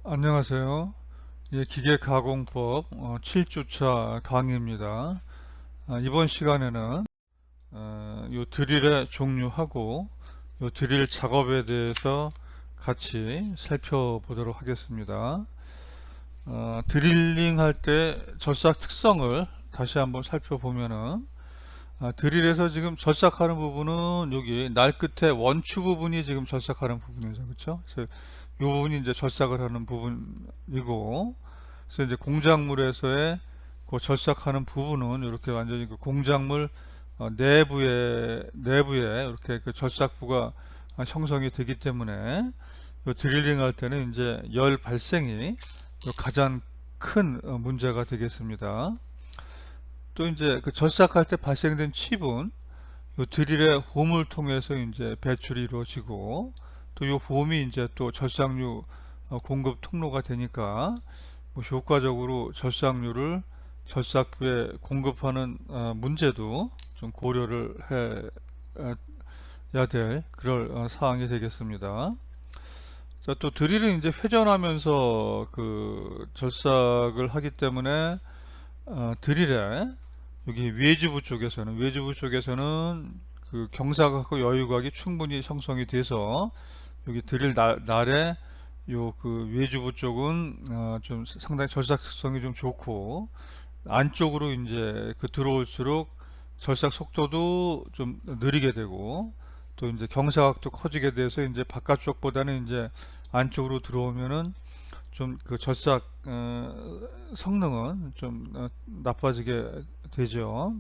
안녕하세요. 예, 기계가공법 7주차 강의입니다. 이번 시간에는 요 드릴의 종류하고 요 드릴 작업에 대해서 같이 살펴보도록 하겠습니다. 드릴링 할 때 절삭 특성을 다시 한번 살펴보면은 드릴에서 지금 절삭하는 부분은 여기 날 끝에 원추 부분이 지금 절삭하는 부분이죠. 그렇죠? 그래서 이 부분이 이제 절삭을 하는 부분이고, 그래서 이제 공작물에서의 그 절삭하는 부분은 이렇게 완전히 그 공작물 내부에 이렇게 그 절삭부가 형성이 되기 때문에 요 드릴링 할 때는 이제 열 발생이 가장 큰 문제가 되겠습니다. 또 이제 그 절삭할 때 발생된 칩은 요 드릴의 홈을 통해서 이제 배출이 이루어지고, 또 요 홈이 이제 또 절삭류 공급 통로가 되니까 뭐 효과적으로 절삭류를 절삭부에 공급하는 문제도 좀 고려를 해야 될 그럴 사항이 되겠습니다. 자, 또 드릴은 이제 회전하면서 그 절삭을 하기 때문에 드릴에 여기 외주부 쪽에서는 그 경사각하고 여유각이 충분히 형성이 돼서 여기 드릴 날에 요 그 외주부 쪽은 좀 상당히 절삭 특성이 좀 좋고, 안쪽으로 이제 그 들어올수록 절삭 속도도 좀 느리게 되고, 또 이제 경사각도 커지게 돼서 이제 바깥쪽보다는 이제 안쪽으로 들어오면은 좀 그 절삭 성능은 좀 나빠지게 되죠.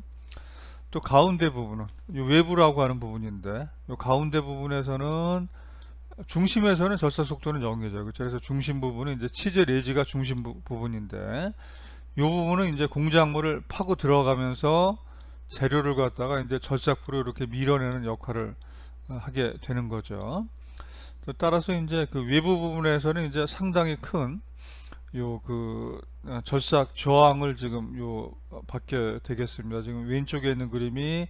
또 가운데 부분은 이 외부라고 하는 부분인데, 이 가운데 부분에서는 중심에서는 절삭 속도는 0이죠. 그렇죠? 그래서 중심 부분은 이제 치재 레지가 중심 부분인데, 이 부분은 이제 공작물을 파고 들어가면서 재료를 갖다가 이제 절삭부로 이렇게 밀어내는 역할을 하게 되는 거죠. 또 따라서 이제 그 외부 부분에서는 이제 상당히 큰 요 그 절삭 저항을 지금 받게 되겠습니다. 지금 왼쪽에 있는 그림이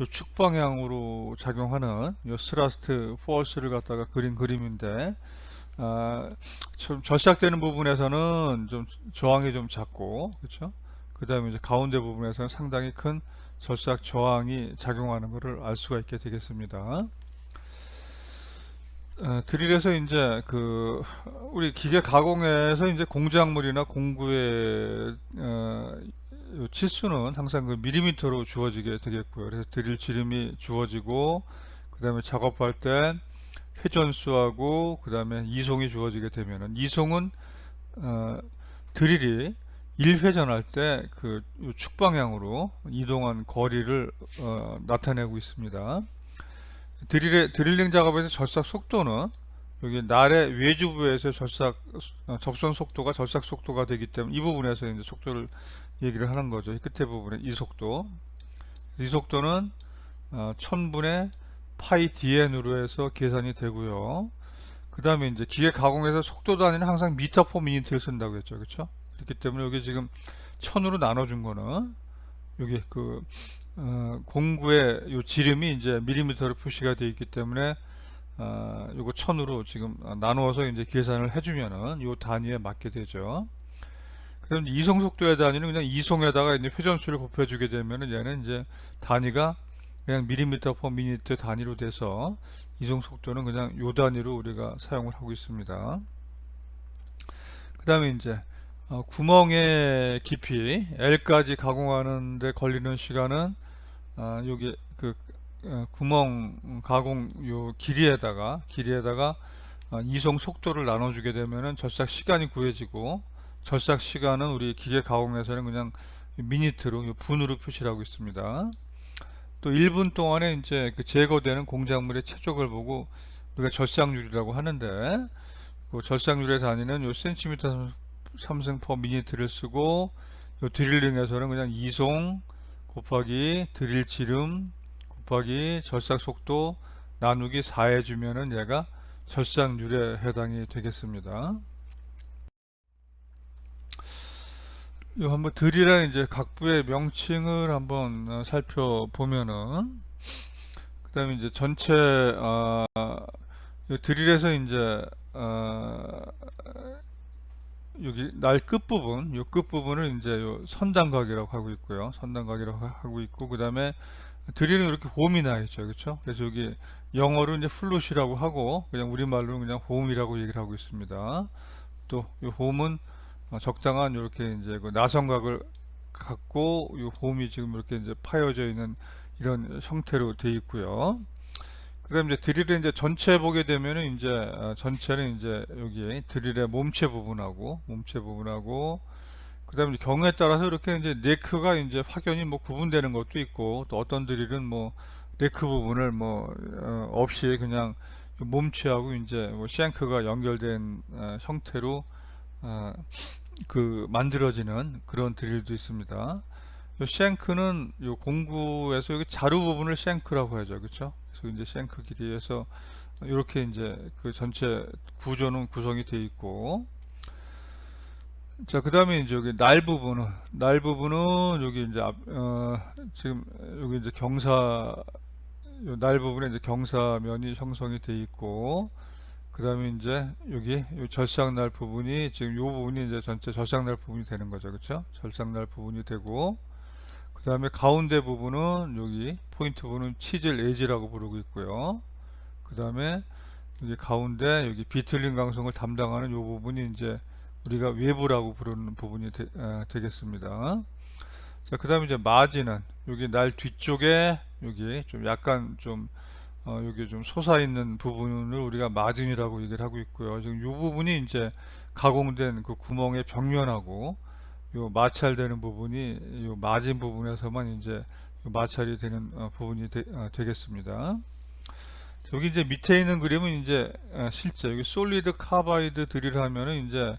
요 축 방향으로 작용하는 요 스라스트 포스를 갖다가 그린 그림인데, 좀 절삭되는 부분에서는 좀 저항이 좀 작고, 그렇죠? 그 다음에 이제 가운데 부분에서는 상당히 큰 절삭 저항이 작용하는 것을 알 수가 있게 되겠습니다. 드릴에서 이제 그 우리 기계 가공에서 이제 공작물이나 공구의 요 치수는 항상 그 밀리미터로 주어지게 되겠고요. 그래서 드릴 지름이 주어지고, 그 다음에 작업할 때 회전수하고 그 다음에 이송이 주어지게 되면은, 이송은 드릴이 1회전할 때 그 축방향으로 이동한 거리를 나타내고 있습니다. 드릴링 작업에서 절삭 속도는 여기 날의 외주부에서 접선 속도가 절삭 속도가 되기 때문에 이 부분에서 이제 속도를 얘기를 하는 거죠. 이 끝에 부분에 이 속도는 1000분의 파이 dn으로 해서 계산이 되고요. 그 다음에 이제 기계 가공에서 속도 단위는 항상 미터 퍼 미니트를 쓴다고 했죠. 그렇죠? 그렇기 때문에 여기 지금 1000으로 나눠준 거는 여기 그 공구의 요 지름이 이제 밀리미터로 표시가 되어 있기 때문에 요거 1000으로 지금 나누어서 이제 계산을 해주면은 요 단위에 맞게 되죠. 그다음 이송 속도의 단위는 그냥 이송에다가 이제 회전수를 곱해주게 되면은 얘는 이제 단위가 그냥 밀리미터 퍼 미니트 단위로 돼서 이송 속도는 그냥 요 단위로 우리가 사용을 하고 있습니다. 그 다음에 이제 구멍의 깊이 L까지 가공하는 데 걸리는 시간은 여기 그 구멍 가공 요 길이에다가 이송 속도를 나눠주게 되면은 절삭 시간이 구해지고, 절삭 시간은 우리 기계 가공에서는 그냥 미니트로 분으로 표시를 하고 있습니다. 또 1분 동안에 이제 그 제거되는 공작물의 체적을 보고 우리가 절삭률이라고 하는데, 그 절삭률의 단위는 요 센티미터 3승 퍼 미니트를 쓰고, 요 드릴링에서는 그냥 이송 곱하기 드릴 지름 곱하기 절삭 속도 나누기 4 해주면은 얘가 절삭률에 해당이 되겠습니다. 요 한번 드릴의 이제 각부의 명칭을 한번 살펴보면은, 그 다음에 이제 전체 요 드릴에서 이제 여기 날 끝부분, 요 끝부분을 이제 요 선단각이라고 하고 있고요. 선단각이라고 하고 있고, 그 다음에 드릴은 이렇게 홈이 나 있죠. 그렇죠? 그래서 여기 영어로 이제 플룻이라고 하고, 그냥 우리말로는 그냥 홈이라고 얘기를 하고 있습니다. 또 이 홈은 적당한 이렇게 이제 그 나선각을 갖고 이 홈이 지금 이렇게 이제 파여져 있는 이런 형태로 되어 있고요. 그다음 이제 드릴의 이제 전체 보게 되면은 이제 전체는 이제 여기 드릴의 몸체 부분하고 그다음에 경우에 따라서 이렇게 이제 네크가 이제 확연히 뭐 구분되는 것도 있고, 또 어떤 드릴은 뭐 네크 부분을 뭐 없이 그냥 몸체하고 이제 뭐 쉔크가 연결된 형태로 어, 그 만들어지는 그런 드릴도 있습니다. 요 쉔크는 요 공구에서 여기 자루 부분을 쉔크라고 하죠. 그렇죠? 그래서 이제 쉔크 길이에서 이렇게 이제 그 전체 구조는 구성이 되어 있고, 자, 그 다음에 이제 여기 날 부분은 여기 이제 지금 여기 이제 날 부분에 이제 경사면이 형성이 되어 있고, 그 다음에 이제 여기 요 절삭날 부분이 지금 요 부분이 이제 전체 절삭날 부분이 되는 거죠. 그렇죠? 절삭날 부분이 되고, 그 다음에 가운데 부분은 여기 포인트 부분은 치질 에지라고 부르고 있고요. 그 다음에 여기 가운데 여기 비틀림 강성을 담당하는 요 부분이 이제 우리가 외부라고 부르는 부분이 되겠습니다. 자, 그 다음에 이제 마진은 여기 날 뒤쪽에 여기 좀 약간 좀 여기 좀 솟아있는 부분을 우리가 마진이라고 얘기를 하고 있고요. 지금 이 부분이 이제 가공된 그 구멍의 벽면하고 요 마찰되는 부분이 요 마진 부분에서만 이제 요 마찰이 되는 부분이 되겠습니다. 여기 이제 밑에 있는 그림은 이제 실제 여기 솔리드 카바이드 드릴 하면은 이제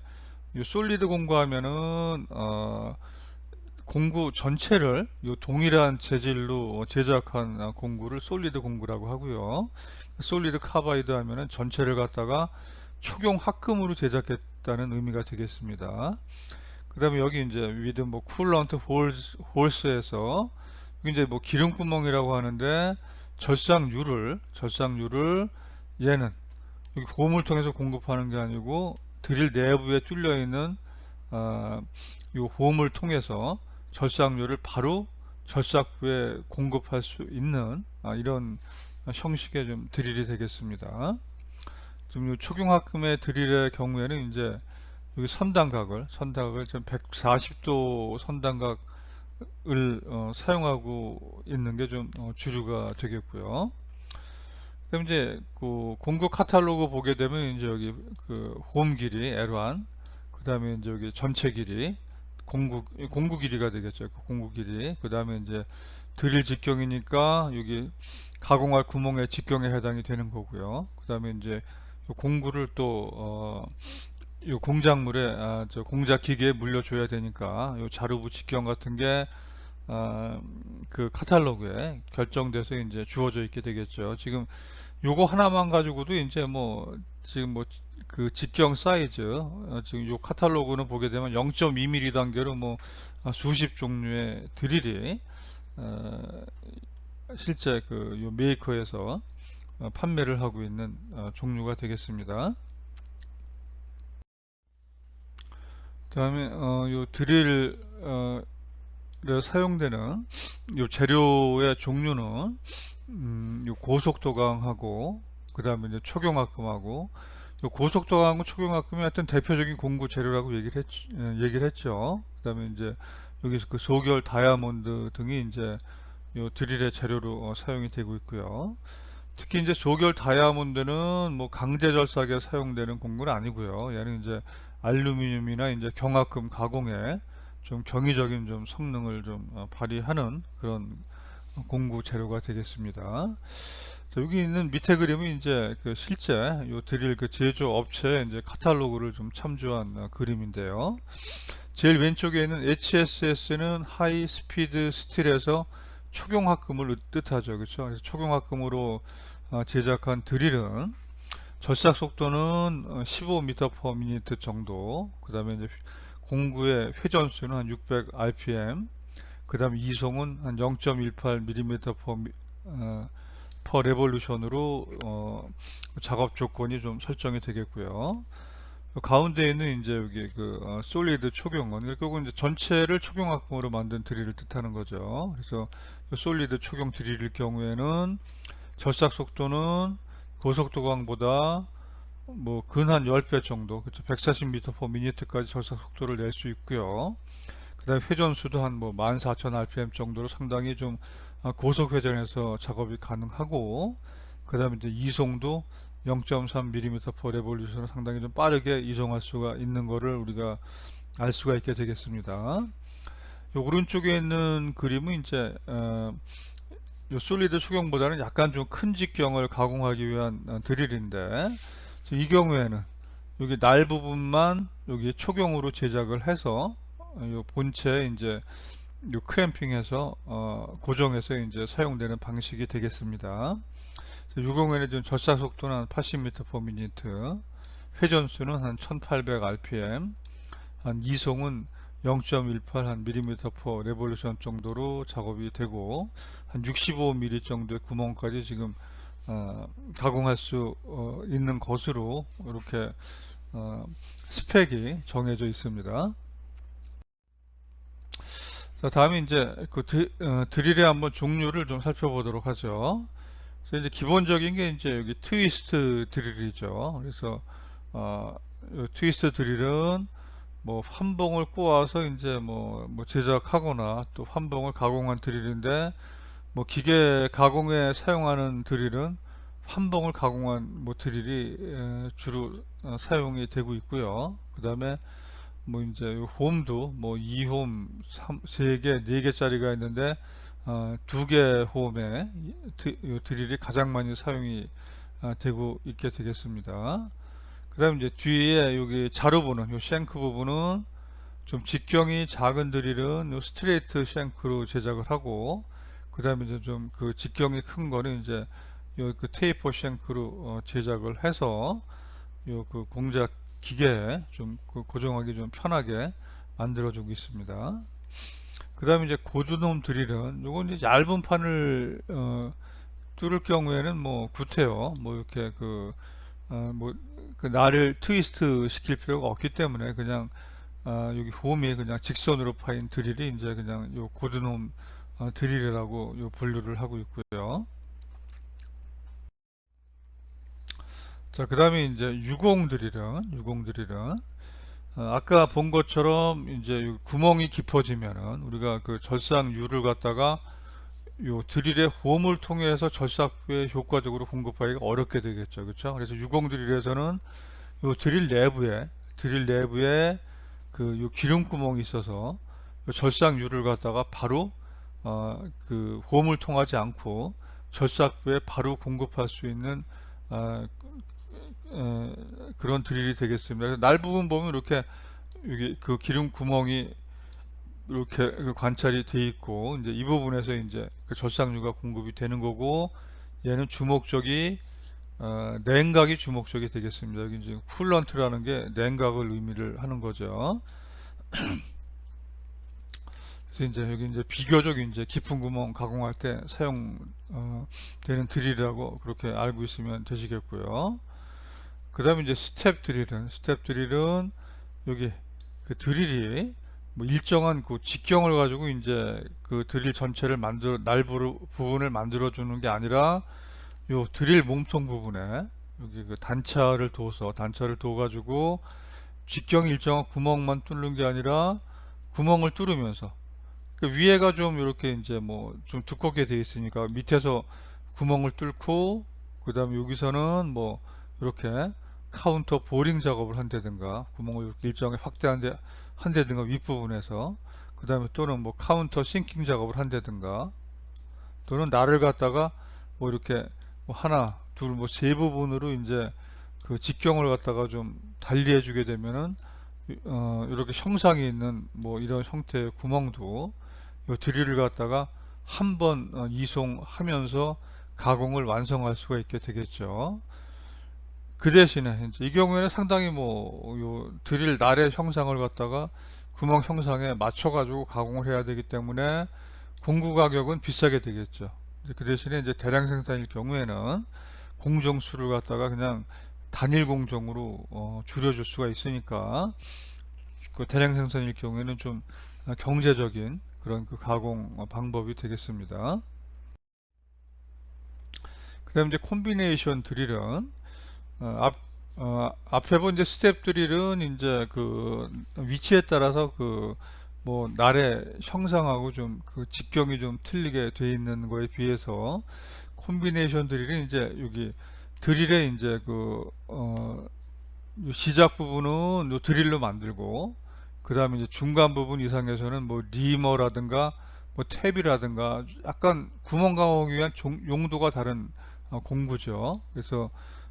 이 솔리드 공구하면은 공구 전체를 이 동일한 재질로 제작한 공구를 솔리드 공구라고 하고요. 솔리드 카바이드 하면은 전체를 갖다가 초경 합금으로 제작했다는 의미가 되겠습니다. 그 다음에 여기 이제 위드 뭐 쿨런트 홀스에서 이제 뭐 기름구멍이라고 하는데 절삭유를 얘는 여기 홈을 통해서 공급하는 게 아니고 드릴 내부에 뚫려 있는 이 홈을 통해서 절삭유를 바로 절삭부에 공급할 수 있는 이런 형식의 좀 드릴이 되겠습니다. 지금 이 초경합금의 드릴의 경우에는 이제 여기 선단각을 좀 140도 선단각을 사용하고 있는 게 좀 주류가 되겠고요. 그럼 이제 그 공구 카탈로그 보게 되면 이제 여기 그 홈 길이 L1, 그 다음에 이제 여기 전체 길이 공구 길이가 되겠죠. 공구 길이. 그 다음에 이제 드릴 직경이니까 여기 가공할 구멍의 직경에 해당이 되는 거고요. 그 다음에 이제 공구를 또 이 공작물에 공작 기계에 물려줘야 되니까 이 자루부 직경 같은 게 그 카탈로그에 결정돼서 이제 주어져 있게 되겠죠. 지금 요거 하나만 가지고도 이제 뭐 지금 뭐 그 직경 사이즈 지금 요 카탈로그는 보게 되면 0.2mm 단계로 뭐 수십 종류의 드릴이 실제 그 요 메이커에서 판매를 하고 있는 종류가 되겠습니다. 다음에 요 드릴 사용되는 요 재료의 종류는 요 고속도강하고 그 다음에 이제 초경합금하고 요 고속도강하고 초경합금이 하여튼 대표적인 공구 재료라고 얘기를 했죠. 그 다음에 이제 여기서 그 소결 다이아몬드 등이 이제 요 드릴의 재료로 사용이 되고 있고요. 특히 이제 소결 다이아몬드는 뭐 강제 절삭에 사용되는 공구는 아니고요. 얘는 이제 알루미늄이나 이제 경합금 가공에 좀 경이적인 좀 성능을 좀 발휘하는 그런 공구 재료가 되겠습니다. 자, 여기 있는 밑에 그림은 이제 그 실제 요 드릴 그 제조 업체의 이제 카탈로그를 좀 참조한 그림인데요. 제일 왼쪽에 있는 HSS는 하이 스피드 스틸에서 초경합금을 뜻하죠. 그렇죠? 그래서 초경합금으로 제작한 드릴은 절삭 속도는 15m/min 정도, 그 다음에 이제 공구의 회전수는 한 600 rpm, 그 다음에 이송은 한 0.18mm per revolution으로 작업 조건이 좀 설정이 되겠고요. 가운데 있는 이제 여기 솔리드 초경은 결국 이제 전체를 초경합금으로 만든 드릴을 뜻하는 거죠. 그래서 솔리드 초경 드릴일 경우에는 절삭 속도는 고속도강보다 뭐 근 한 10배 정도, 그렇죠. 140m/m까지 절삭 속도를 낼 수 있고요. 그 다음에 회전수도 한 뭐 14,000rpm 정도로 상당히 좀 고속 회전해서 작업이 가능하고, 그 다음에 이제 이송도 0.3mm/revolution으로 상당히 좀 빠르게 이송할 수가 있는 거를 우리가 알 수가 있게 되겠습니다. 요 오른쪽에 있는 그림은 이제 요 솔리드 초경보다는 약간 좀 큰 직경을 가공하기 위한 드릴인데, 이 경우에는 여기 날 부분만 여기 초경으로 제작을 해서 요 본체에 이제 요 크램핑해서 고정해서 이제 사용되는 방식이 되겠습니다. 이 경우에는 지금 절삭 속도는 한 80m/min, 회전수는 한 1800rpm, 한 이송은 0.18 mm/revolution 정도로 작업이 되고, 한 65mm 정도의 구멍까지 지금 가공할 수 있는 것으로 이렇게 스펙이 정해져 있습니다. 자, 다음에 이제 드릴의 한번 종류를 좀 살펴보도록 하죠. 그래서 이제 기본적인 게 이제 여기 트위스트 드릴이죠. 그래서 트위스트 드릴은 뭐 환봉을 꼬아서 이제 뭐 제작하거나 또 환봉을 가공한 드릴인데, 뭐 기계 가공에 사용하는 드릴은 환봉을 가공한 뭐 드릴이 주로 사용이 되고 있고요. 그 다음에 뭐 이제 홈도 뭐 2홈, 3개, 4개짜리가 있는데 2개 홈에 드릴이 가장 많이 사용이 되고 있게 되겠습니다. 그 다음에 이제 뒤에 여기 자루 부분, 요 쉔크 부분은 좀 직경이 작은 드릴은 요 스트레이트 쉔크로 제작을 하고, 그 다음에 이제 좀 그 직경이 큰 거는 이제 요 그 테이퍼 쉔크로 제작을 해서 요 그 공작 기계에 좀 고정하기 좀 편하게 만들어주고 있습니다. 그 다음에 이제 고드놈 드릴은 요건 이제 얇은 판을 뚫을 경우에는 뭐 구태여 뭐 이렇게 그 날을 트위스트 시킬 필요가 없기 때문에 그냥 여기 홈이 그냥 직선으로 파인 드릴이 이제 그냥 요 고드놈 드릴이라고 요 분류를 하고 있고요. 자, 그 다음에 이제 유공 드릴은 아까 본 것처럼 이제 구멍이 깊어지면은 우리가 그 절삭유를 갖다가 요 드릴의 홈을 통해서 절삭부에 효과적으로 공급하기가 어렵게 되겠죠. 그렇죠? 그래서 유공 드릴에서는 요 드릴 내부에 그 요 기름구멍이 있어서 요 절삭유를 갖다가 바로 그 홈을 통하지 않고 절삭부에 바로 공급할 수 있는 그런 드릴이 되겠습니다. 날 부분 보면 이렇게 여기 그 기름 구멍이 이렇게 관찰이 돼 있고, 이제 이 부분에서 이제 그 절삭유가 공급이 되는 거고, 얘는 주목적이 냉각이 주목적이 되겠습니다. 여기 이제 쿨런트라는 게 냉각을 의미를 하는 거죠. 그래서 이제 여기 이제 비교적 이제 깊은 구멍 가공할 때 사용 되는 드릴이라고 그렇게 알고 있으면 되시겠고요. 그 다음에 이제 스텝 드릴은 여기 그 드릴이 뭐 일정한 그 직경을 가지고 이제 그 드릴 전체를 부분을 만들어 주는 게 아니라 요 드릴 몸통 부분에 여기 그 단차를 둬 가지고 직경이 일정한 구멍만 뚫는 게 아니라 구멍을 뚫으면서 그 위에가 좀 이렇게 이제 뭐 좀 두껍게 되어 있으니까 밑에서 구멍을 뚫고, 그 다음에 여기서는 뭐 이렇게 카운터 보링 작업을 한다든가 구멍을 일정하게 한다든가 윗부분에서, 그 다음에 또는 뭐 카운터 싱킹 작업을 한다든가, 또는 날을 갖다가 뭐 이렇게 뭐 하나 둘 뭐 세 부분으로 이제 그 직경을 갖다가 좀 달리해 주게 되면은 이렇게 형상이 있는 뭐 이런 형태의 구멍도 이 드릴을 갖다가 한번 이송하면서 가공을 완성할 수가 있게 되겠죠. 그 대신에 이제 이 경우에는 상당히 뭐 요 드릴 날의 형상을 갖다가 구멍 형상에 맞춰 가지고 가공을 해야 되기 때문에 공구 가격은 비싸게 되겠죠. 그 대신에 이제 대량 생산일 경우에는 공정수를 갖다가 그냥 단일 공정으로 줄여줄 수가 있으니까 그 대량 생산일 경우에는 좀 경제적인 그런 그 가공 방법이 되겠습니다. 그 다음에 이제 콤비네이션 드릴은 앞에 본 이제 스텝 드릴은 이제 그 위치에 따라서 그 뭐 날의 형상하고 좀 그 직경이 좀 틀리게 돼 있는 거에 비해서 콤비네이션 드릴은 이제 여기 드릴에 이제 요 시작 부분은 요 드릴로 만들고 그 다음에 이제 중간 부분 이상에서는 뭐 리머라든가 뭐 탭이라든가 약간 구멍 가공하기 위한 용도가 다른 공구죠. 그래서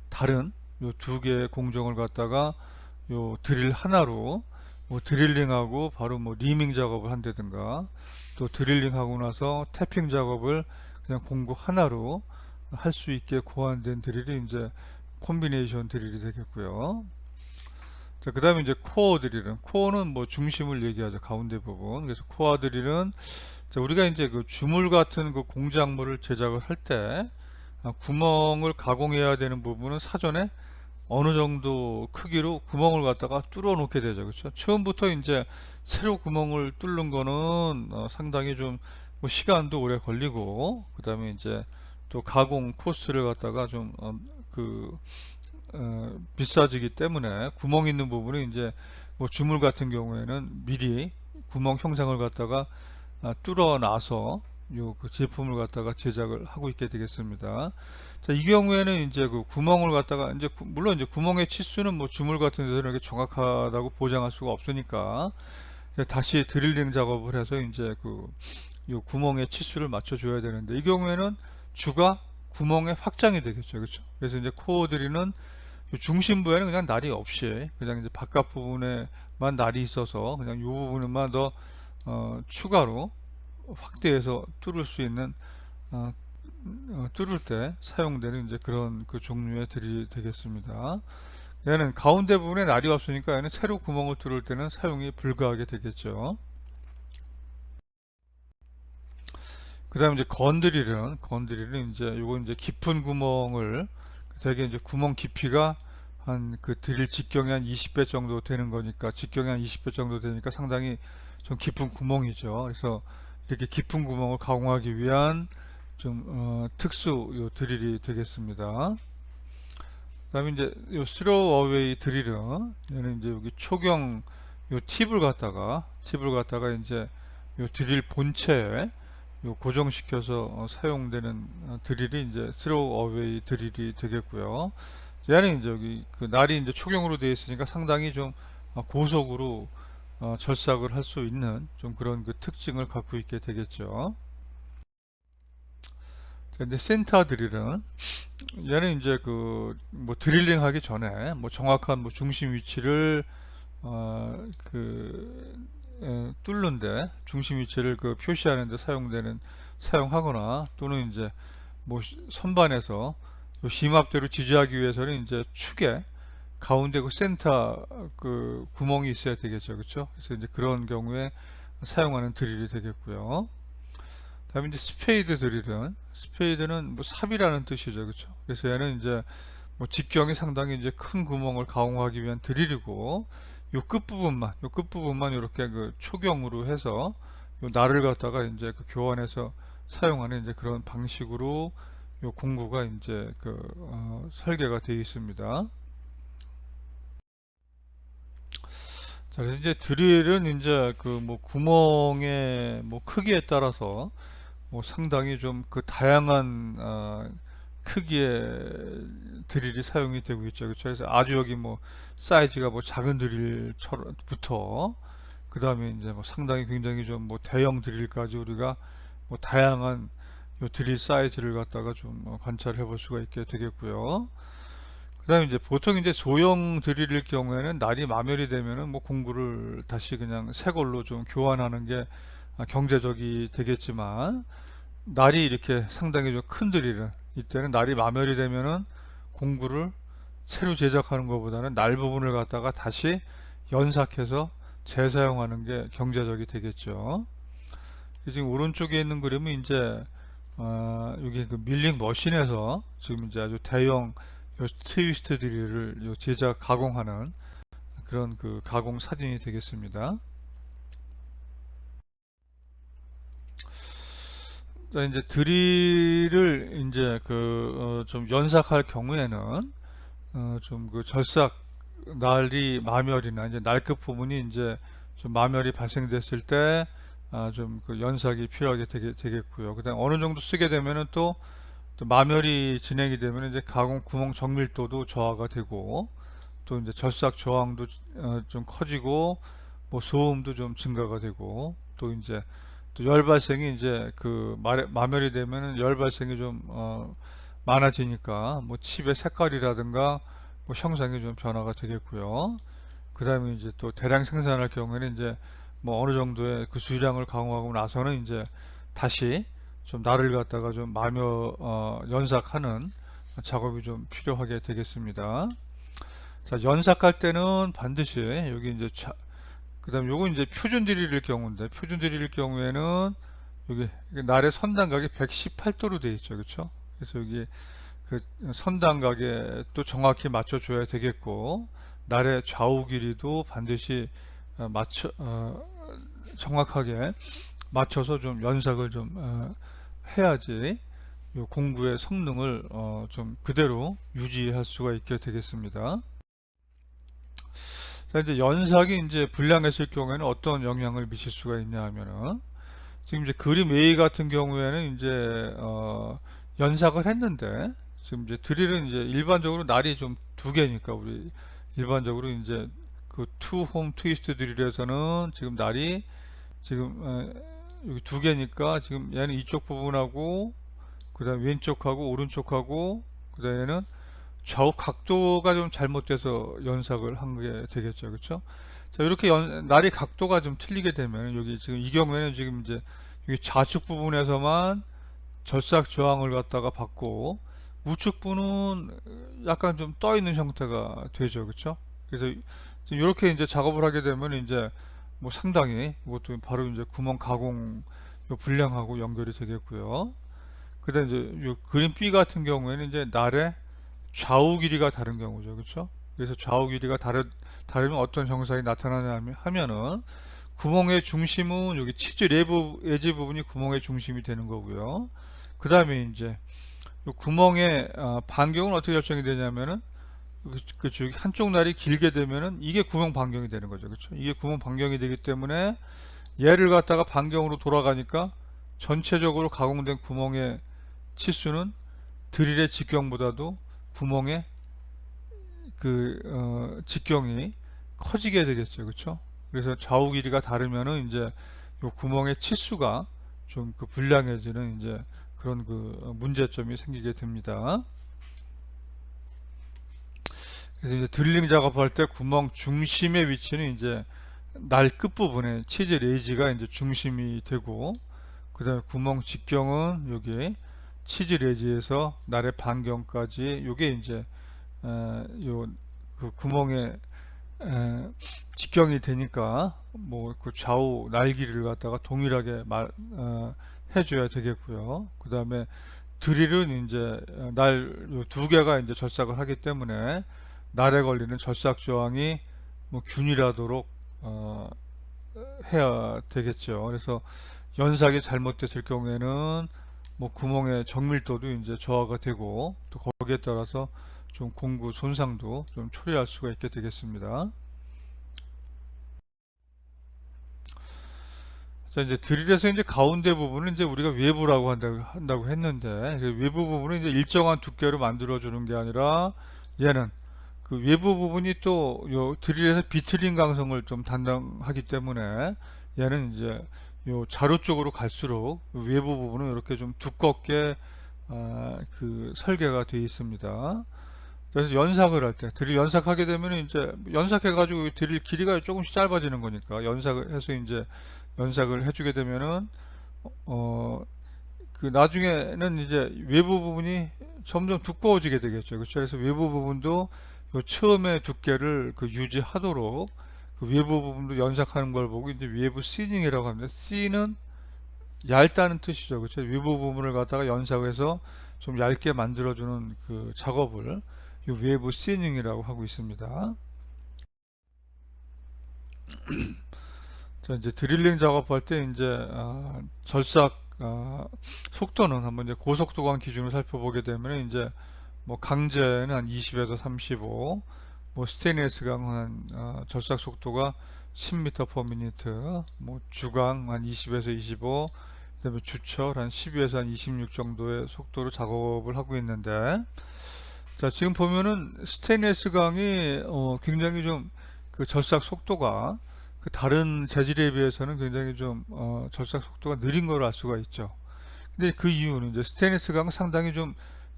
다른 요 두 개의 공정을 갖다가 요 드릴 하나로 뭐 드릴링하고 바로 뭐 리밍 작업을 한다든가 또 드릴링하고 나서 태핑 작업을 그냥 공구 하나로 할 수 있게 고안된 드릴이 이제 콤비네이션 드릴이 되겠고요. 자, 그 다음에 이제 코어 드릴은, 코어는 뭐 중심을 얘기하죠. 가운데 부분. 그래서 코어 드릴은, 자, 우리가 이제 그 주물 같은 그 공작물을 제작을 할 때, 구멍을 가공해야 되는 부분은 사전에 어느 정도 크기로 구멍을 갖다가 뚫어 놓게 되죠. 그렇죠? 처음부터 이제 새로 구멍을 뚫는 거는 상당히 좀 뭐 시간도 오래 걸리고, 그 다음에 이제 또 가공 코스트를 갖다가 좀 비싸지기 때문에 구멍 있는 부분은 이제 뭐 주물 같은 경우에는 미리 구멍 형상을 갖다가 뚫어 놔서 요 그 제품을 갖다가 제작을 하고 있게 되겠습니다. 자, 이 경우에는 이제 그 구멍을 갖다가 이제 물론 이제 구멍의 치수는 뭐 주물 같은 데서는 이렇게 정확하다고 보장할 수가 없으니까 다시 드릴링 작업을 해서 이제 요 구멍의 치수를 맞춰 줘야 되는데 이 경우에는 주가 구멍의 확장이 되겠죠. 그렇죠? 그래서 이제 코어 드릴은 중심부에는 그냥 날이 없이 그냥 이제 바깥 부분에만 날이 있어서 그냥 이 부분만 더 추가로 확대해서 뚫을 수 있는 뚫을 때 사용되는 이제 그런 그 종류의 드릴이 되겠습니다. 얘는 가운데 부분에 날이 없으니까 얘는 새로 구멍을 뚫을 때는 사용이 불가하게 되겠죠. 그 다음에 이제 건드릴은 이제 요거 이제 깊은 구멍을 되게 이제 구멍 깊이가 한 그 드릴 직경이 한 20배 정도 되는 거니까 직경이 한 20배 정도 되니까 상당히 좀 깊은 구멍이죠. 그래서 이렇게 깊은 구멍을 가공하기 위한 좀 특수 요 드릴이 되겠습니다. 그다음에 이제 요 스로 어웨이 드릴은 얘는 이제 여기 초경 요 팁을 갖다가 이제 요 드릴 본체에 요 고정시켜서 사용되는 드릴이 이제 스로 어웨이 드릴이 되겠고요. 얘는 이제 여기 그 날이 이제 초경으로 되어 있으니까 상당히 좀 고속으로 절삭을 할 수 있는 좀 그런 그 특징을 갖고 있게 되겠죠. 자, 이제 센터 드릴은 얘는 이제 그 뭐 드릴링 하기 전에 뭐 정확한 뭐 중심 위치를 뚫는데 중심 위치를 그 표시하는데 사용하거나 또는 이제 뭐 선반에서 요 심압대로 지지하기 위해서는 이제 축에 가운데 그 센터 그 구멍이 있어야 되겠죠. 그렇죠? 그래서 이제 그런 경우에 사용하는 드릴이 되겠고요. 다음에 이제 스페이드는 뭐 삽이라는 뜻이죠. 그렇죠? 그래서 얘는 이제 뭐 직경이 상당히 이제 큰 구멍을 가공하기 위한 드릴이고 요 끝부분만 이렇게 그 초경으로 해서 요 날을 갖다가 이제 그 교환해서 사용하는 이제 그런 방식으로 요 공구가 이제 설계가 되어 있습니다. 자, 그래서 이제 드릴은 이제 그 뭐 구멍의 뭐 크기에 따라서 뭐 상당히 좀 그 다양한 크기의 드릴이 사용이 되고 있죠. 그렇죠? 그래서 아주 여기 뭐 사이즈가 뭐 작은 드릴부터 그 다음에 이제 뭐 상당히 굉장히 좀 뭐 대형 드릴까지 우리가 뭐 다양한 요 드릴 사이즈를 갖다가 좀 관찰해 볼 수가 있게 되겠고요. 그 다음에 이제 보통 이제 소형 드릴일 경우에는 날이 마멸이 되면은 뭐 공구를 다시 그냥 새 걸로 좀 교환하는 게 경제적이 되겠지만 날이 이렇게 상당히 좀 큰 드릴은 이때는 날이 마멸이 되면은 공구를 새로 제작하는 것보다는 날 부분을 갖다가 다시 연삭해서 재사용하는 게 경제적이 되겠죠. 지금 오른쪽에 있는 그림은 이제 여기 그 밀링 머신에서 지금 이제 아주 대형 요 트위스트 드릴을 요 제작 가공하는 그런 그 가공 사진이 되겠습니다. 자, 이제 드릴을 이제 좀 연삭할 경우에는 좀 그 절삭 날이 마멸이나 이제 날끝 부분이 이제 좀 마멸이 발생됐을 때 좀 그 연삭이 필요하게 되겠고요. 그다음 어느 정도 쓰게 되면은 또 마멸이 진행이 되면 이제 가공 구멍 정밀도도 저하가 되고 또 이제 절삭 저항도 좀 커지고 뭐 소음도 좀 증가가 되고 또 이제 또 열 발생이 이제 마멸이 되면은 열 발생이 좀 많아지니까 뭐 칩의 색깔이라든가 뭐 형상이 좀 변화가 되겠고요. 그 다음에 이제 또 대량 생산할 경우에는 이제 뭐 어느 정도의 그 수량을 가공하고 나서는 이제 다시 좀 날을 갖다가 좀 연삭하는 작업이 좀 필요하게 되겠습니다. 자, 연삭할 때는 반드시 여기 이제 그 다음 요거 이제 표준 드릴일 경우인데 표준 드릴일 경우에는 여기 날의 선단각이 118도로 되어 있죠. 그렇죠? 그래서 여기 그 선단각에 또 정확히 맞춰줘야 되겠고 날의 좌우 길이도 반드시 정확하게 맞춰서 좀 연삭을 좀 해야지 요 공구의 성능을 좀 그대로 유지할 수가 있게 되겠습니다. 자, 이제 연삭이 이제 불량했을 경우에는 어떤 영향을 미칠 수가 있냐 하면은 지금 이제 그림 A 같은 경우에는 이제 연삭을 했는데 지금 이제 드릴은 이제 일반적으로 날이 좀 두 개니까 우리 일반적으로 이제 그 투홈 트위스트 드릴에서는 지금 날이 지금 여기 두 개니까 지금 얘는 이쪽 부분하고 그 다음 왼쪽하고 오른쪽하고 그 다음에 얘는 좌우 각도가 좀 잘못돼서 연삭을 한 게 되겠죠. 그렇죠? 자, 이렇게 날이 각도가 좀 틀리게 되면 여기 지금 이 경우에는 지금 이제 여기 좌측 부분에서만 절삭 저항을 갖다가 받고 우측 부분은 약간 좀 떠 있는 형태가 되죠. 그렇죠? 그래서 지금 이렇게 이제 작업을 하게 되면 이제 뭐 상당히 이것도 바로 이제 구멍 가공 요 불량하고 연결이 되겠고요. 그다음 이제 요 그림 B 같은 경우에는 이제 날의 좌우 길이가 다른 경우죠. 그렇죠? 그래서 좌우 길이가 다르면 어떤 현상이 나타나냐 하면은 구멍의 중심은 여기 치즈 내부 에지 부분이 구멍의 중심이 되는 거고요. 그 다음에 이제 이 구멍의 반경은 어떻게 결정이 되냐면은 그쪽 한쪽 날이 길게 되면은 이게 구멍 반경이 되는 거죠. 그렇죠? 이게 구멍 반경이 되기 때문에 얘를 갖다가 반경으로 돌아가니까 전체적으로 가공된 구멍의 치수는 드릴의 직경보다도 구멍의 직경이 커지게 되겠죠. 그렇죠? 그래서 좌우 길이가 다르면은 이제 요 구멍의 치수가 좀 불량해지는 이제 그런 문제점이 생기게 됩니다. 그래서 이제 드릴링 작업할 때 구멍 중심의 위치는 이제 날 끝부분에 치즈 레이지가 이제 중심이 되고 그 다음에 구멍 직경은 여기 치즈 레이지에서 날의 반경까지 요게 이제 구멍의 직경이 되니까 뭐 그 좌우 날길이를 갖다가 동일하게 해줘야 되겠고요. 그 다음에 드릴은 이제 날 두 개가 이제 절삭을 하기 때문에 날에 걸리는 절삭 저항이 뭐 균일하도록 해야 되겠죠. 그래서 연삭이 잘못됐을 경우에는 뭐 구멍의 정밀도도 이제 저하가 되고 또 거기에 따라서 좀 공구 손상도 좀 초래할 수가 있게 되겠습니다. 자, 이제 드릴에서 이제 가운데 부분은 이제 우리가 외부라고 한다고 했는데 외부 부분은 이제 일정한 두께로 만들어 주는 게 아니라 얘는 그 외부 부분이 또 요 드릴에서 비틀림 강성을 좀 담당하기 때문에 얘는 이제 요 자루 쪽으로 갈수록 외부 부분은 이렇게 좀 두껍게 설계가 되어 있습니다. 그래서 연삭을 할 때 드릴 연삭하게 되면 이제 연삭해 가지고 드릴 길이가 조금씩 짧아지는 거니까 연삭을 해서 이제 연삭을 해주게 되면은 나중에는 이제 외부 부분이 점점 두꺼워지게 되겠죠. 그렇죠? 그래서 외부 부분도 요 처음에 두께를 유지하도록 외부 부분도 연삭하는 걸 보고 이제 외부 시닝이라고 합니다. C는 얇다는 뜻이죠. 그렇죠? 외부 부분을 갖다가 연삭해서 좀 얇게 만들어주는 작업을 이 외부 시닝이라고 하고 있습니다. 자, 이제 드릴링 작업할 때 이제 절삭 속도는 한번 이제 고속도관 기준으로 살펴보게 되면 이제 뭐 강제는 한 20에서 35, 뭐 스테인리스 강은 절삭 속도가 10m per minute, 뭐 주강 한 20에서 25, 그다음에 주철 한 12에서 한 26 정도의 속도로 작업을 하고 있는데, 자, 지금 보면은 스테인리스 강이 굉장히 좀 그 절삭 속도가 그 다른 재질에 비해서는 굉장히 좀 절삭 속도가 느린 걸 알 수가 있죠. 근데 그 이유는 이제 스테인리스 강은 상당히 좀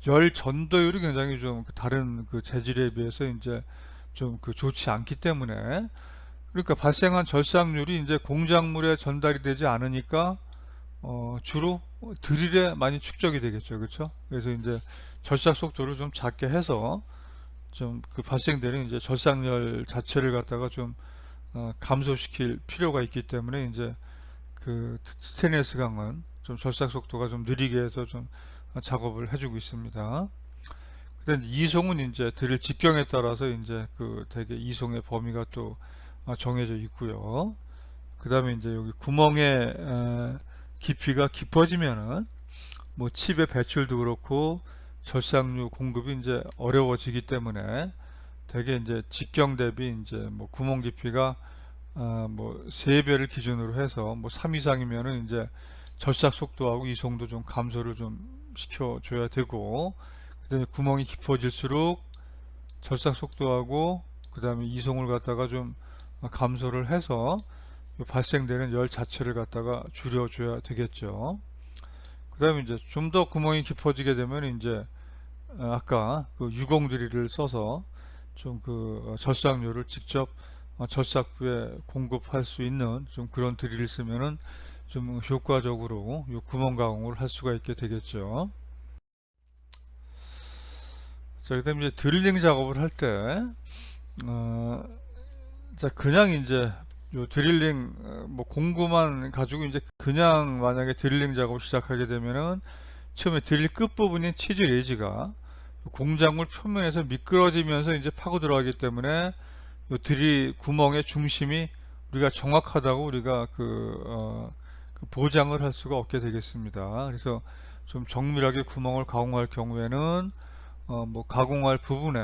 열 전도율이 굉장히 좀 다른 그 재질에 비해서 이제 좀 그 좋지 않기 때문에, 그러니까 발생한 절삭률이 이제 공작물에 전달이 되지 않으니까 주로 드릴에 많이 축적이 되겠죠. 그렇죠? 그래서 이제 절삭 속도를 좀 작게 해서 좀 그 발생되는 이제 절삭열 자체를 갖다가 좀 감소시킬 필요가 있기 때문에 이제 그 스테인리스 강은 좀 절삭 속도가 좀 느리게 해서 좀 작업을 해주고 있습니다. 근데 이송은 이제 드릴 직경에 따라서 이제 그 대개 이송의 범위가 또 정해져 있고요. 그 다음에 이제 여기 구멍의 깊이가 깊어지면은 뭐 칩의 배출도 그렇고 절삭류 공급이 이제 어려워지기 때문에 대개 이제 직경 대비 이제 뭐 구멍 깊이가 뭐 3배를 기준으로 해서 뭐 3 이상이면은 이제 절삭 속도하고 이송도 좀 감소를 좀 시켜줘야 되고, 그다음에 구멍이 깊어질수록 절삭 속도하고 그 다음에 이송을 갖다가 좀 감소를 해서 발생되는 열 자체를 갖다가 줄여줘야 되겠죠. 그 다음에 이제 좀 더 구멍이 깊어지게 되면 이제 아까 그 유공 드릴을 써서 좀 그 절삭료를 직접 절삭부에 공급할 수 있는 좀 그런 드릴을 쓰면은 좀 효과적으로 요 구멍 가공을 할 수가 있게 되겠죠. 자, 그다음에 이제 드릴링 작업을 할 때, 자, 그냥 이제 요 드릴링 뭐 공구만 가지고 이제 그냥 만약에 드릴링 작업을 시작하게 되면은 처음에 드릴 끝부분인 치즈 레지가 공작물 표면에서 미끄러지면서 이제 파고 들어가기 때문에 요 드릴 구멍의 중심이 우리가 정확하다고 우리가 그 보장을 할 수가 없게 되겠습니다. 그래서 좀 정밀하게 구멍을 가공할 경우에는 뭐 가공할 부분에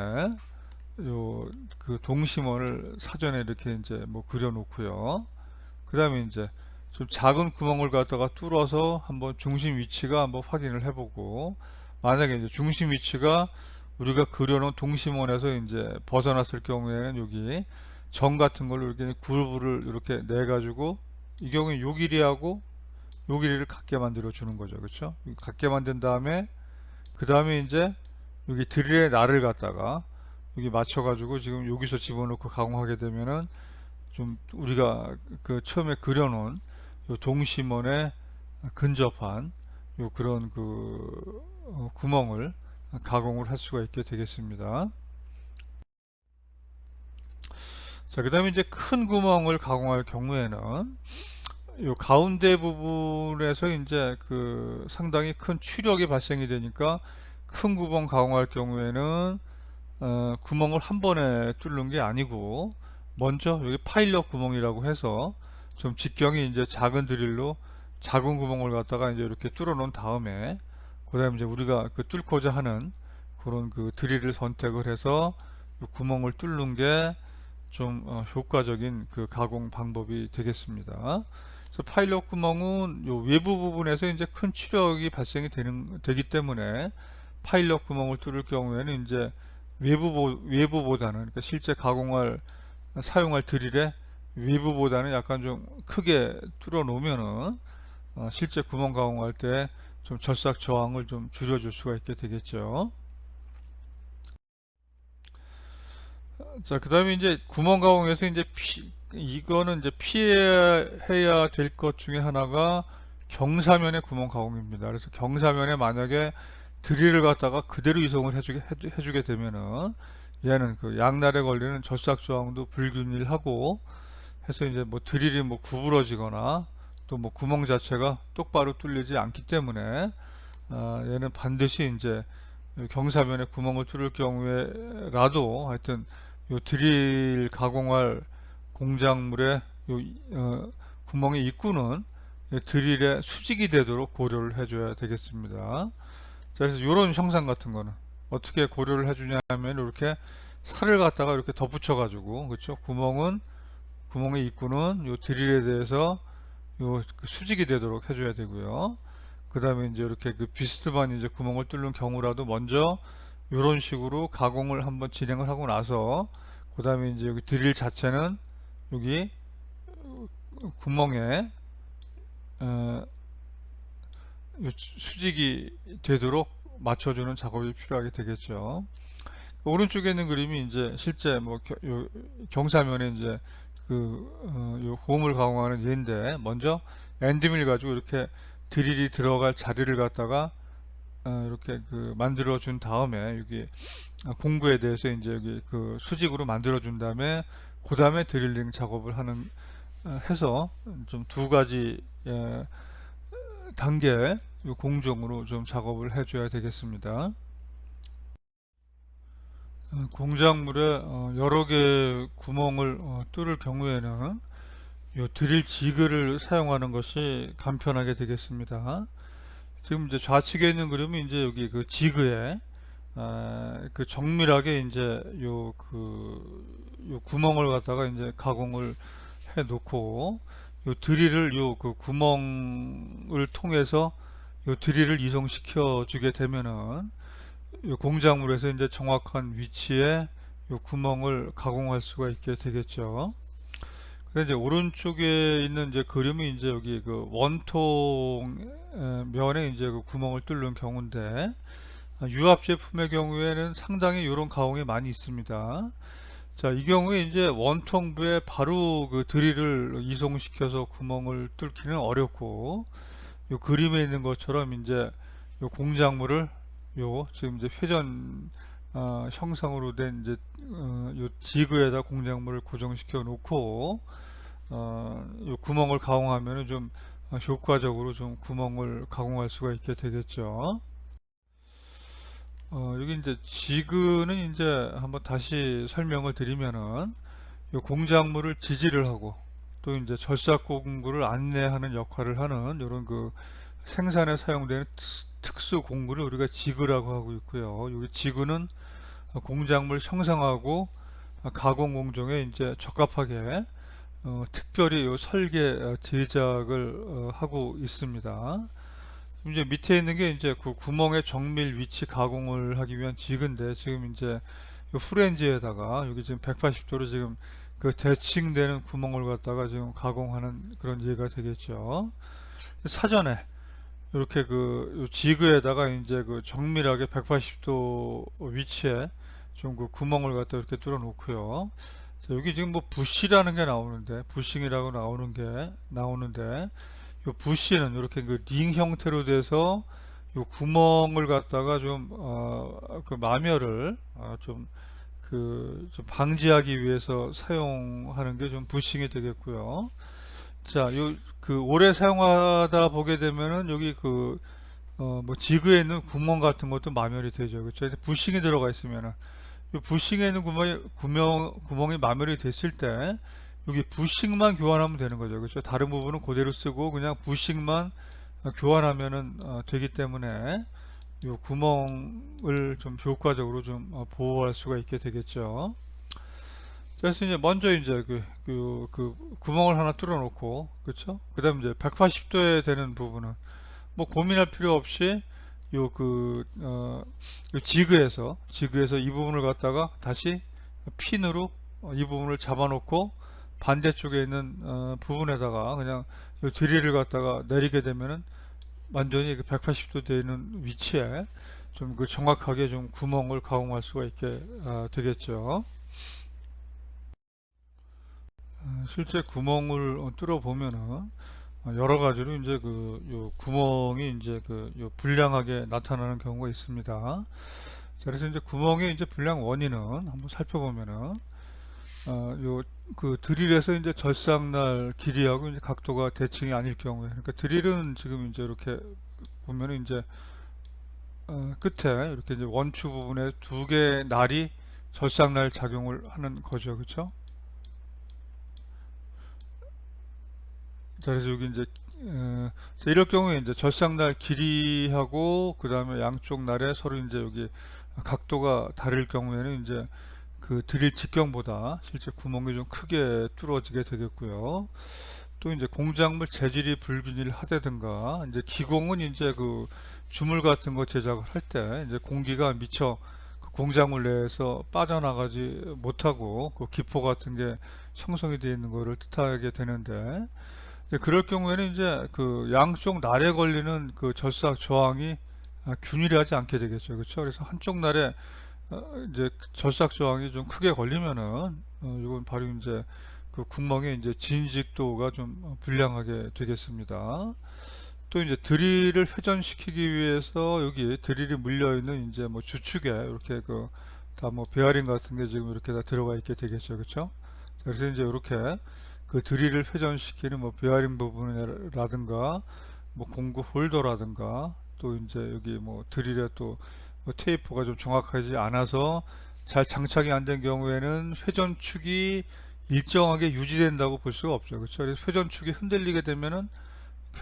요 그 동심원을 사전에 이렇게 이제 뭐 그려 놓고요. 그 다음에 이제 좀 작은 구멍을 갖다가 뚫어서 한번 중심 위치가 한번 확인을 해보고, 만약에 이제 중심 위치가 우리가 그려놓은 동심원에서 이제 벗어났을 경우에는 여기 점 같은 걸로 이렇게 그루브를 이렇게 내 가지고 이 경우에 요 길이하고 요 길이를 같게 만들어 주는 거죠. 그렇죠? 같게 만든 다음에 그 다음에 이제 여기 드릴의 날을 갖다가 여기 맞춰 가지고 지금 여기서 집어넣고 가공하게 되면은 좀 우리가 그 처음에 그려놓은 요 동심원에 근접한 요 그런 그 구멍을 가공을 할 수가 있게 되겠습니다. 자, 그 다음에 이제 큰 구멍을 가공할 경우에는 요 가운데 부분에서 이제 그 상당히 큰 추력이 발생이 되니까 큰 구멍 가공할 경우에는 구멍을 한 번에 뚫는 게 아니고 먼저 여기 파일럿 구멍이라고 해서 좀 직경이 이제 작은 드릴로 작은 구멍을 갖다가 이제 이렇게 뚫어 놓은 다음에 그 다음에 이제 우리가 그 뚫고자 하는 그런 그 드릴을 선택을 해서 구멍을 뚫는 게 좀 효과적인 그 가공 방법이 되겠습니다. 그래서 파일럿 구멍은 요 외부 부분에서 이제 큰 추력이 발생이 되기 때문에 파일럿 구멍을 뚫을 경우에는 이제 외부보다는 그러니까 실제 사용할 드릴의 외부보다는 약간 좀 크게 뚫어 놓으면은 실제 구멍 가공할 때 좀 절삭 저항을 좀 줄여줄 수가 있게 되겠죠. 자, 그 다음에 이제 구멍 가공에서 이제 이거는 이제 피해야 될 것 중에 하나가 경사면의 구멍 가공입니다. 그래서 경사면에 만약에 드릴을 갖다가 그대로 이송을 해주게 되면은 얘는 그 양날에 걸리는 절삭 저항도 불균일하고 해서 이제 뭐 드릴이 뭐 구부러지거나 또 뭐 구멍 자체가 똑바로 뚫리지 않기 때문에 얘는 반드시 이제 경사면에 구멍을 뚫을 경우에라도 하여튼 요 드릴 가공할 공작물의 요 구멍의 입구는 드릴에 수직이 되도록 고려를 해줘야 되겠습니다. 자, 그래서 이런 형상 같은 거는 어떻게 고려를 해주냐 하면 이렇게 살을 갖다가 이렇게 덧붙여 가지고, 그렇죠? 구멍의 입구는 요 드릴에 대해서 요 수직이 되도록 해줘야 되고요. 그 다음에 이제 이렇게 그 비스트만 이제 구멍을 뚫는 경우라도 먼저 이런 식으로 가공을 한번 진행을 하고 나서, 그 다음에 이제 여기 드릴 자체는 여기 구멍에 수직이 되도록 맞춰주는 작업이 필요하게 되겠죠. 오른쪽에 있는 그림이 이제 실제 뭐 경사면에 이제 요 홈을 가공하는 예인데, 먼저 엔드밀 가지고 이렇게 드릴이 들어갈 자리를 갖다가 이렇게 만들어 준 다음에 여기 공구에 대해서 이제 여기 수직으로 만들어 준 다음에 그 다음에 드릴링 작업을 해서 좀 두 가지 단계 공정으로 좀 작업을 해줘야 되겠습니다. 공작물에 여러 개 구멍을 뚫을 경우에는 이 드릴 지그를 사용하는 것이 간편하게 되겠습니다. 지금 이제 좌측에 있는 그림은 이제 여기 그 지그에 정밀하게 이제 요 구멍을 갖다가 이제 가공을 해 놓고, 요 드릴을 구멍을 통해서 요 드릴을 이송시켜 주게 되면은 요 공작물에서 이제 정확한 위치에 요 구멍을 가공할 수가 있게 되겠죠. 근데 이제 오른쪽에 있는 이제 그림이 이제 여기 원통 면에 이제 구멍을 뚫는 경우인데, 유압 제품의 경우에는 상당히 이런 가공이 많이 있습니다. 자, 이 경우에 이제 원통부에 바로 드릴을 이송시켜서 구멍을 뚫기는 어렵고, 요 그림에 있는 것처럼 이제 요 공작물을 지금 이제 회전 형상으로 된 이제 요 지그에다 공작물을 고정시켜 놓고 요 구멍을 가공하면은 좀 효과적으로 좀 구멍을 가공할 수가 있게 되겠죠. 여기 이제 지그는 이제 한번 다시 설명을 드리면은 요 공작물을 지지를 하고 또 이제 절삭 공구를 안내하는 역할을 하는 이런 생산에 사용되는 특수 공구를 우리가 지그라고 하고 있고요. 여기 지그는 공작물 형상하고 가공 공정에 이제 적합하게 특별히 요 설계 제작을 하고 있습니다. 이제 밑에 있는 게 이제 구멍의 정밀 위치 가공을 하기 위한 지그인데, 지금 이제 요 프렌즈에다가 여기 지금 180도로 지금 대칭되는 구멍을 갖다가 지금 가공하는 그런 예가 되겠죠. 사전에 이렇게 요 지그에다가 이제 정밀하게 180도 위치에 좀 구멍을 갖다 이렇게 뚫어 놓고요. 자, 여기 지금 뭐 부시라는 게 나오는데, 부싱이라고 나오는데 요 부시는 이렇게 링 형태로 돼서 요 구멍을 갖다가 좀 마멸을 좀 방지하기 위해서 사용하는 게 좀 부싱이 되겠고요. 자, 오래 사용하다 보게 되면은 여기 뭐 지그에 있는 구멍 같은 것도 마멸이 되죠. 그렇죠? 부싱이 들어가 있으면은 이 부싱에 있는 구멍이 마멸이 됐을 때 여기 부싱만 교환하면 되는 거죠. 그렇죠? 다른 부분은 그대로 쓰고 그냥 부싱만 교환하면은 되기 때문에 이 구멍을 좀 효과적으로 좀 보호할 수가 있게 되겠죠. 그래서 이제 먼저 이제 구멍을 하나 뚫어 놓고, 그렇죠? 그 다음 이제 180도에 되는 부분은 뭐 고민할 필요 없이 요 지그에서 이 부분을 갖다가 다시 핀으로 이 부분을 잡아 놓고 반대쪽에 있는 부분에다가 그냥 요 드릴을 갖다가 내리게 되면은 완전히 180도 되는 위치에 좀 정확하게 좀 구멍을 가공할 수가 있게 되겠죠. 실제 구멍을 뚫어 보면은 여러 가지로 이제 요 구멍이 이제 요 불량하게 나타나는 경우가 있습니다. 자, 그래서 이제 구멍의 이제 불량 원인은 한번 살펴보면은 요 드릴에서 이제 절삭날 길이하고 이제 각도가 대칭이 아닐 경우에, 그러니까 드릴은 지금 이제 이렇게 보면은 이제 끝에 이렇게 이제 원추 부분에 두 개의 날이 절삭날 작용을 하는 거죠. 그렇죠? 자, 그래서 여기 이제 자, 이럴 경우에 이제 절삭날 길이하고 그 다음에 양쪽 날에 서로 이제 여기 각도가 다를 경우에는 이제 그 드릴 직경보다 실제 구멍이 좀 크게 뚫어지게 되겠고요. 또 이제 공작물 재질이 불균일하다든가 이제 기공은 이제 그 주물 같은 거 제작을 할 때 이제 공기가 미처 그 공작물 내에서 빠져나가지 못하고 그 기포 같은 게 형성이 되어 있는 거를 뜻하게 되는데, 그럴 경우에는 이제 그 양쪽 날에 걸리는 그 절삭 저항이 균일하지 않게 되겠죠. 그렇죠? 그래서 한쪽 날에 이제 절삭 저항이 좀 크게 걸리면은 이건 바로 이제 그 구멍의 이제 진직도가 좀 불량하게 되겠습니다. 또 이제 드릴을 회전시키기 위해서 여기 드릴이 물려 있는 이제 뭐 주축에 이렇게 그 다 뭐 베어링 같은 게 지금 이렇게 다 들어가 있게 되겠죠. 그렇죠? 그래서 이제 이렇게 그 드릴을 회전시키는 뭐 베어링 부분이라든가 뭐 공구 홀더라든가 또 이제 여기 뭐 드릴에 또뭐 테이프가 좀 정확하지 않아서 잘 장착이 안 된 경우에는 회전축이 일정하게 유지된다고 볼 수가 없죠. 그렇죠? 그래서 회전축이 흔들리게 되면은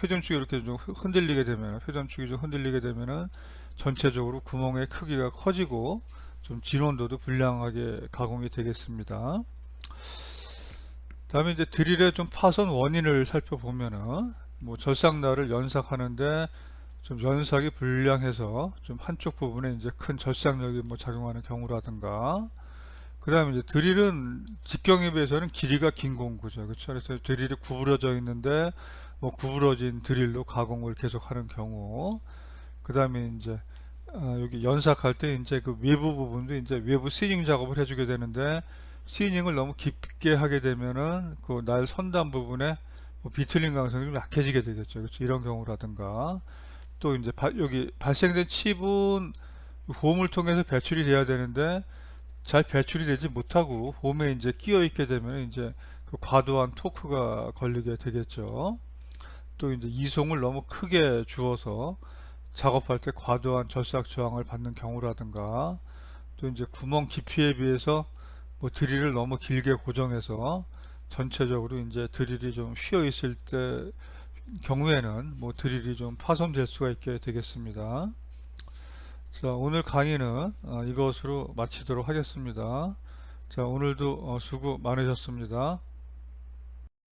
회전축이 이렇게 좀 흔들리게 되면 회전축이 좀 흔들리게 되면은 전체적으로 구멍의 크기가 커지고 좀 진원도도 불량하게 가공이 되겠습니다. 다음에 이제 드릴의 좀 파손 원인을 살펴보면은 뭐 절삭날을 연삭하는데 좀 연삭이 불량해서 좀 한쪽 부분에 이제 큰 절삭력이 뭐 작용하는 경우라든가, 그 다음에 이제 드릴은 직경에 비해서는 길이가 긴 공구죠. 그렇죠? 그래서 드릴이 구부러져 있는데 뭐 구부러진 드릴로 가공을 계속하는 경우, 그 다음에 이제 여기 연삭할 때 이제 그 외부 부분도 이제 외부 시닝 작업을 해주게 되는데 시닝을 너무 깊게 하게 되면은 그 날 선단 부분에 뭐 비틀림 강성이 좀 약해지게 되겠죠. 그렇죠? 이런 경우라든가, 또 이제 여기 발생된 칩은 홈을 통해서 배출이 돼야 되는데 잘 배출이 되지 못하고 홈에 이제 끼어 있게 되면 이제 그 과도한 토크가 걸리게 되겠죠. 또 이제 이송을 너무 크게 주어서 작업할 때 과도한 절삭 저항을 받는 경우라든가, 또 이제 구멍 깊이에 비해서 뭐 드릴을 너무 길게 고정해서 전체적으로 이제 드릴이 좀 휘어 있을 때 경우에는 뭐 드릴이 좀 파손될 수가 있게 되겠습니다. 자, 오늘 강의는 이것으로 마치도록 하겠습니다. 자, 오늘도 수고 많으셨습니다.